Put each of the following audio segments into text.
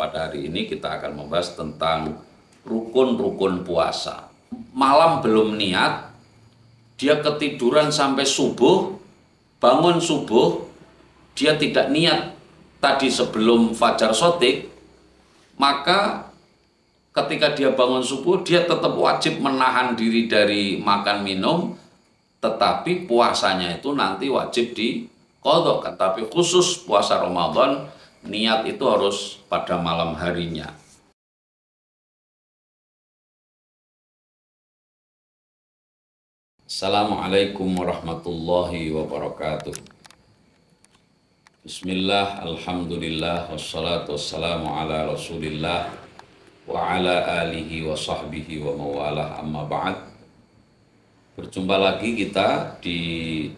pada hari ini kita akan membahas tentang rukun-rukun puasa. Malam belum niat, dia ketiduran sampai subuh, bangun subuh, dia tidak niat tadi sebelum fajar shodiq, maka ketika dia bangun subuh, dia tetap wajib menahan diri dari makan minum, tetapi puasanya itu nanti wajib diqadha. Tapi khusus puasa Ramadan, niat itu harus pada malam harinya. Assalamualaikum warahmatullahi wabarakatuh. Bismillah, alhamdulillah, wassalatu wassalamu ala rasulillah wa ala alihi wa sahbihi wa mawalah, amma ba'd. Berjumpa lagi kita di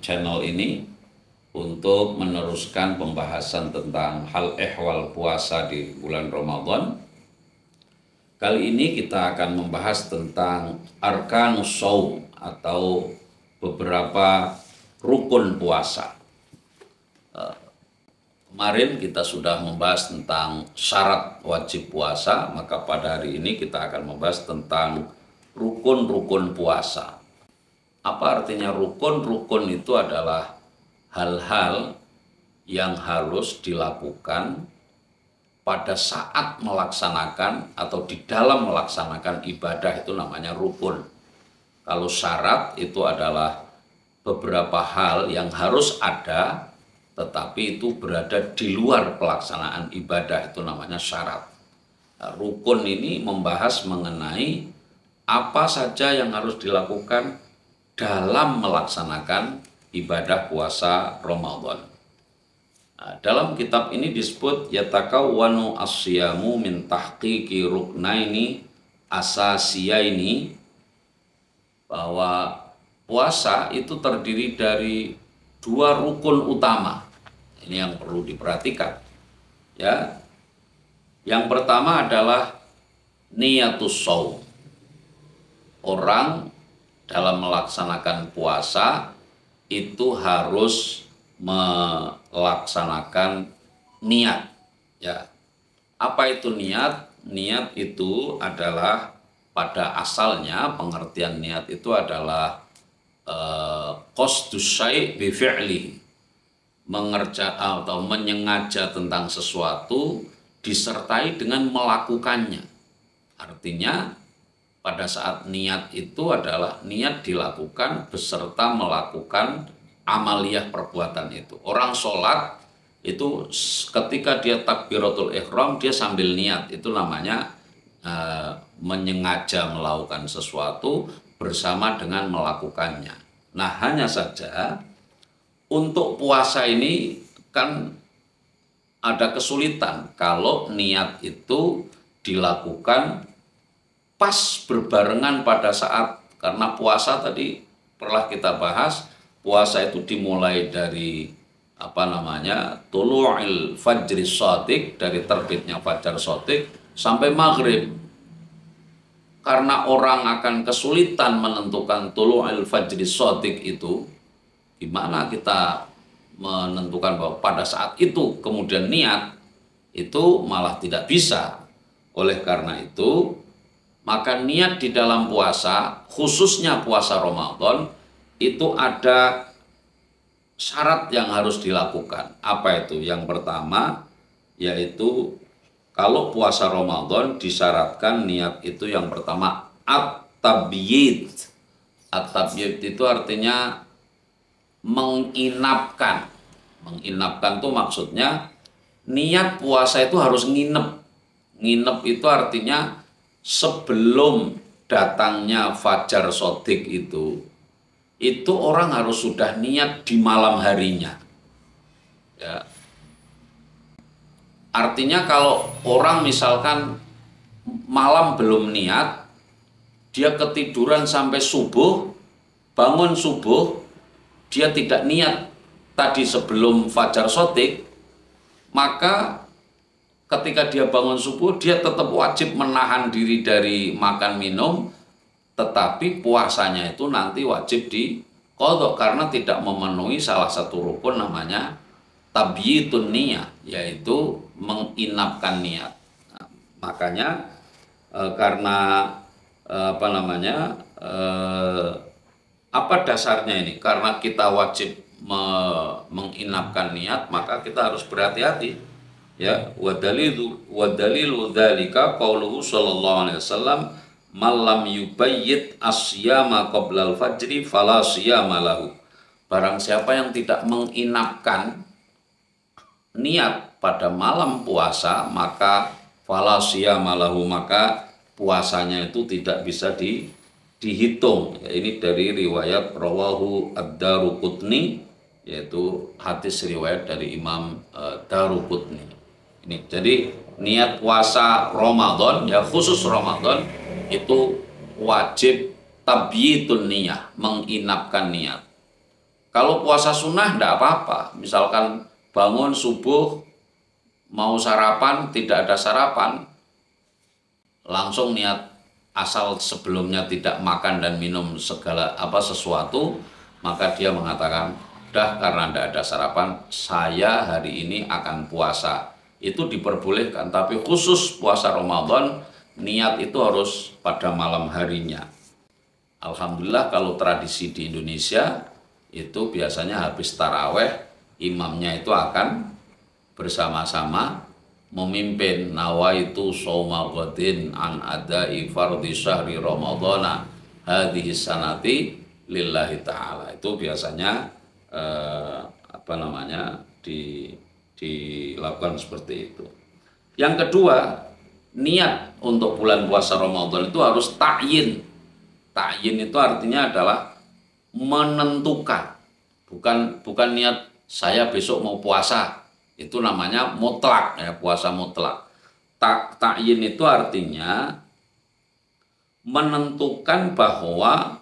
channel ini untuk meneruskan pembahasan tentang hal ehwal puasa di bulan Ramadan. Kali ini kita akan membahas tentang arkanus shaum atau beberapa rukun puasa. Kemarin kita sudah membahas tentang syarat wajib puasa, maka pada hari ini kita akan membahas tentang rukun-rukun puasa. Apa artinya rukun? Rukun itu adalah hal-hal yang harus dilakukan pada saat melaksanakan atau di dalam melaksanakan ibadah, itu namanya rukun. Kalau syarat itu adalah beberapa hal yang harus ada tetapi itu berada di luar pelaksanaan ibadah, itu namanya syarat. Nah, rukun ini membahas mengenai apa saja yang harus dilakukan dalam melaksanakan ibadah puasa Ramadan. Nah, dalam kitab ini disebut yatakawwanu as-siyamu min tahqiqi ruknaini asasiyaini, bahwa puasa itu terdiri dari dua rukun utama. Ini yang perlu diperhatikan. Ya. Yang pertama adalah niyatus shaum. Orang dalam melaksanakan puasa itu harus melaksanakan niat. Ya. Apa itu niat? Niat itu adalah pada asalnya pengertian niat itu adalah qasdus syai' bi fi'lihi, mengerja atau menyengaja tentang sesuatu disertai dengan melakukannya. Artinya pada saat niat itu adalah niat dilakukan beserta melakukan amaliyah perbuatan itu. Orang sholat itu ketika dia takbiratul ihram dia sambil niat, itu namanya menyengaja melakukan sesuatu bersama dengan melakukannya. Nah, hanya saja untuk puasa ini kan ada kesulitan kalau niat itu dilakukan pas berbarengan pada saat, karena puasa tadi pernah kita bahas, puasa itu dimulai dari tulu'il fajri shadiq, dari terbitnya fajar shadiq sampai maghrib. Karena orang akan kesulitan menentukan tulu'il fajri shadiq itu, gimana kita menentukan bahwa pada saat itu kemudian niat, itu malah tidak bisa. Oleh karena itu, maka niat di dalam puasa, khususnya puasa Ramadan, itu ada syarat yang harus dilakukan. Apa itu? Yang pertama yaitu kalau puasa Ramadan disyaratkan niat itu yang pertama at-tabyid. At-tabyid itu artinya menginapkan. Menginapkan itu maksudnya niat puasa itu harus nginep. Nginep itu artinya sebelum datangnya fajar shadiq itu orang harus sudah niat di malam harinya. Ya. Artinya kalau orang misalkan malam belum niat, dia ketiduran sampai subuh, bangun subuh, dia tidak niat tadi sebelum fajar shadiq, maka ketika dia bangun subuh, dia tetap wajib menahan diri dari makan minum, tetapi puasanya itu nanti wajib diqadha karena tidak memenuhi salah satu rukun namanya tabyitun niyah, yaitu menginapkan niat. Makanya karena apa namanya, apa dasarnya ini? Karena kita wajib menginapkan niat, maka kita harus berhati-hati. Ya, wadalilu dzalika qauluhu sallallahu alaihi wasallam, malam yubayyit asyama qoblal fajri fala siyama lahu. Barang siapa yang tidak menginapkan niat pada malam puasa, maka fala siyama lahu, maka puasanya itu tidak bisa dihitung. Ya, ini dari riwayat rawahu ad-Daruqutni, yaitu hadis riwayat dari Imam Daruqutni. Ini jadi niat puasa Ramadan, ya khusus Ramadan, itu wajib tabyitun niyah, menginapkan niat. Kalau puasa sunnah tidak apa-apa, misalkan bangun subuh mau sarapan, tidak ada sarapan, langsung niat, asal sebelumnya tidak makan dan minum segala sesuatu, maka dia mengatakan, dah karena tidak ada sarapan, saya hari ini akan puasa. Itu diperbolehkan, tapi khusus puasa Ramadan, niat itu harus pada malam harinya. Alhamdulillah kalau tradisi di Indonesia itu biasanya habis taraweh, imamnya itu akan bersama-sama memimpin nawaitu shauma ghadin an adai fardhi syahri ramadhana hadhihi sanati lillahi ta'ala. Itu biasanya dilakukan seperti itu. Yang kedua, niat untuk bulan puasa Ramadan itu harus ta'yin. Ta'yin itu artinya adalah menentukan, bukan niat saya besok mau puasa, itu namanya mutlak, ya, puasa mutlak. Ta'yin itu artinya menentukan bahwa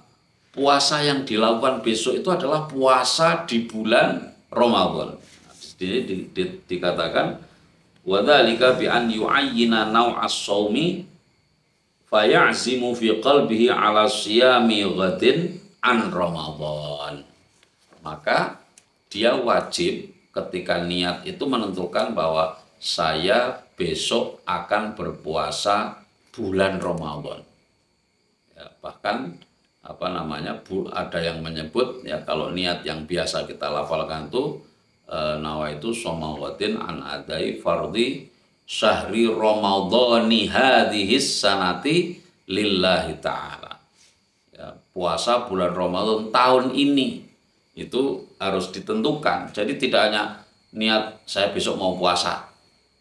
puasa yang dilakukan besok itu adalah puasa di bulan Ramadan. Jadi dikatakan wadzalika bi an yu'ayyina naw'as shaumi faya'zimu fi qalbihi ala siyami ghadin an Ramadan. Maka dia wajib ketika niat itu menentukan bahwa saya besok akan berpuasa bulan Ramadan. Ya, bahkan ada yang menyebut, ya, kalau niat yang biasa kita lafalkan itu nawaitu shomawwatin an adai fardhi syahri ramadhani hadhis sanati lillahi ta'ala. Ya, puasa bulan Ramadan tahun ini itu harus ditentukan. Jadi tidak hanya niat saya besok mau puasa,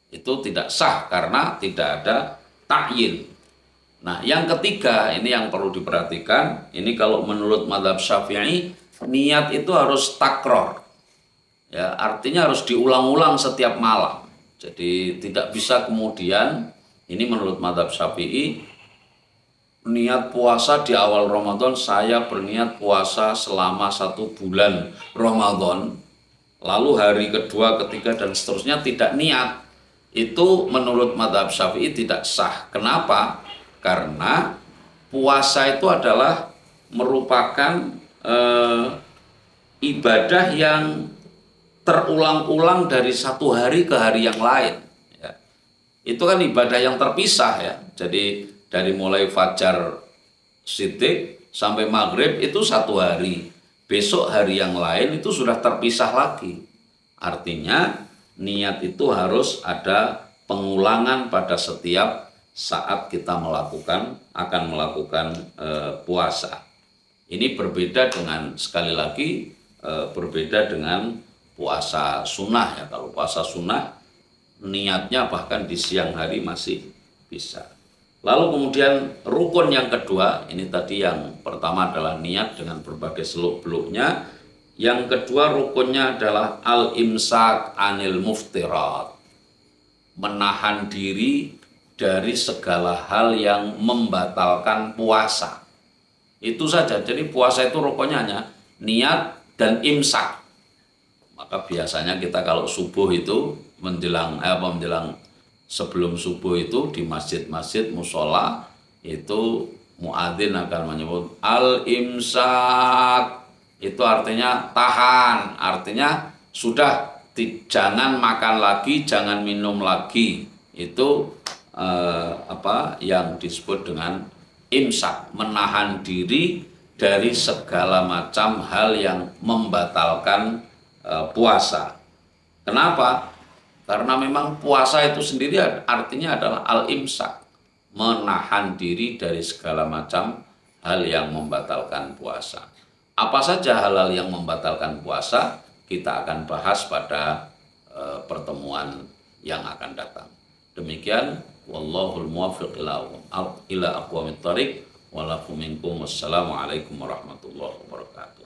itu tidak sah karena tidak ada ta'yin. Nah, yang ketiga ini yang perlu diperhatikan. Ini kalau menurut mazhab Syafi'i, niat itu harus takror. Ya, artinya harus diulang-ulang setiap malam. Jadi tidak bisa kemudian, ini menurut mazhab Syafi'i, niat puasa di awal Ramadan, saya berniat puasa selama 1 bulan Ramadan, lalu hari kedua, ketiga, dan seterusnya tidak niat. Itu menurut mazhab Syafi'i tidak sah. Kenapa? Karena puasa itu adalah merupakan ibadah yang terulang-ulang dari satu hari ke hari yang lain. Ya. Itu kan ibadah yang terpisah, ya. Jadi dari mulai fajar siddiq sampai maghrib itu 1 hari. Besok hari yang lain itu sudah terpisah lagi. Artinya niat itu harus ada pengulangan pada setiap saat kita akan melakukan puasa. Ini berbeda dengan, sekali lagi, berbeda dengan puasa sunnah, ya. Kalau puasa sunnah niatnya bahkan di siang hari masih bisa. Lalu kemudian rukun yang kedua, ini tadi yang pertama adalah niat dengan berbagai seluk-beluknya. Yang kedua rukunnya adalah al-imsak anil muftirat, menahan diri dari segala hal yang membatalkan puasa. Itu saja. Jadi puasa itu rukunnya hanya niat dan imsak. Maka biasanya kita kalau subuh itu menjelang sebelum subuh itu di masjid-masjid musola itu muadzin akan menyebut al-imsak. Itu artinya tahan, artinya sudah jangan makan lagi, jangan minum lagi. Itu yang disebut dengan imsak, menahan diri dari segala macam hal yang membatalkan puasa. Kenapa? Karena memang puasa itu sendiri artinya adalah al-imsak, menahan diri dari segala macam hal yang membatalkan puasa. Apa saja hal-hal yang membatalkan puasa kita akan bahas pada pertemuan yang akan datang. Demikian, wallahul muwaffiq ila aqwamit thoriq, wa lakum minkum. Wassalamualaikum warahmatullahi wabarakatuh.